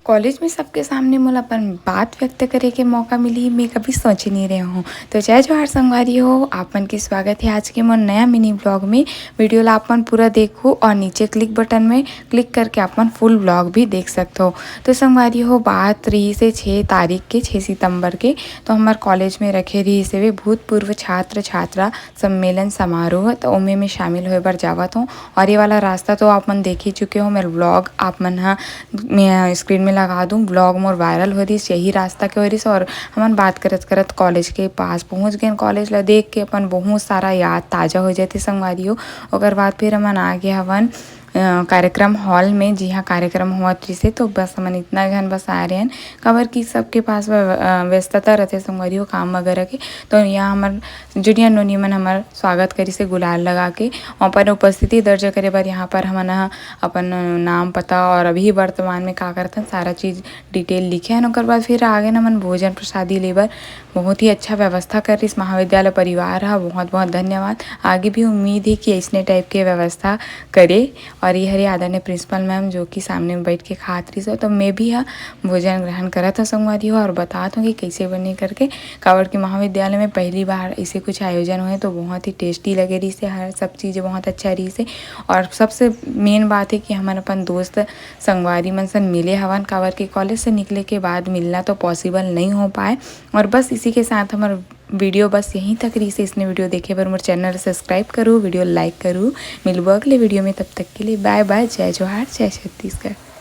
College में सबके सामने मोला अपन बात व्यक्त करे के मौका मिली मैं कभी सोच नहीं रही हूँ। तो जय जोहार संगवारी हो, आपन के स्वागत है आज के मोर नया मिनी ब्लॉग में। वीडियो ला अपन पूरा देखो और नीचे क्लिक बटन में क्लिक करके अपन फुल ब्लॉग भी देख सकते हो। तो संगवारी हो, बात रही से 6 तारीख के 6 सितंबर के, तो हमारे कॉलेज में रखे रही से वे भूतपूर्व छात्र छात्रा सम्मेलन समारोह, तो उमें में शामिल होए बर जावत हूँ। और ये वाला रास्ता तो आप मन देख ही चुके हो, मेरे ब्लॉग आप मन मैं स्क्रीन में लगा दूँ। ब्लॉग मोर वायरल हो रही यही रास्ता के हो रही। और हमन बात करत करत कॉलेज के पास पहुँच गए। कॉलेज ला देख के अपन बहुत सारा याद ताज़ा हो जाते संगवारियों। ओकर बाद फिर हमन आगे हवन कार्यक्रम हॉल में, जी हाँ कार्यक्रम हुआ से, तो बस हमन इतना घन बस आ रहे हैं खबर की सबके पास व्यस्तता रहते संगवारियों काम वगैरह के। तो यहाँ हमार जूनियर नोनी मन हमार स्वागत करी से गुलाल लगा के अपन उपस्थिति दर्ज करे बर यहाँ पर हमन अपन नाम पता और अभी वर्तमान में का करथन सारा चीज़ डिटेल लिखे हैं। ओकर बाद फिर आगे हमन भोजन प्रसादी लेबर बहुत ही अच्छा व्यवस्था कर रही महाविद्यालय परिवार है, बहुत बहुत धन्यवाद। आगे भी उम्मीद है कि ऐसने टाइप के व्यवस्था करे। और ये हरी आदरणीय प्रिंसिपल मैम जो कि सामने में बैठ के खात रही सो, तो मैं भी भोजन ग्रहण करत हूँ संगवारी हो और बतात हूँ कि कैसे बने करके। काबर की महाविद्यालय में पहली बार ऐसे कुछ आयोजन हुए तो बहुत ही टेस्टी लगे रही से, हर सब चीज़ें बहुत अच्छा रही से। और सबसे मेन बात है कि हमारे अपन दोस्त संगवारी मन से मिले हवन, काबर के कॉलेज से निकले के बाद मिलना तो पॉसिबल नहीं हो पाए। और बस इसी के साथ हमारे वीडियो बस यहीं तक रही से। इसने वीडियो देखे पर मोर चैनल सब्सक्राइब करूँ, वीडियो लाइक करूँ। मिलबो अगले वीडियो में, तब तक के लिए बाय बाय। जय जोहार, जय छत्तीसगढ़।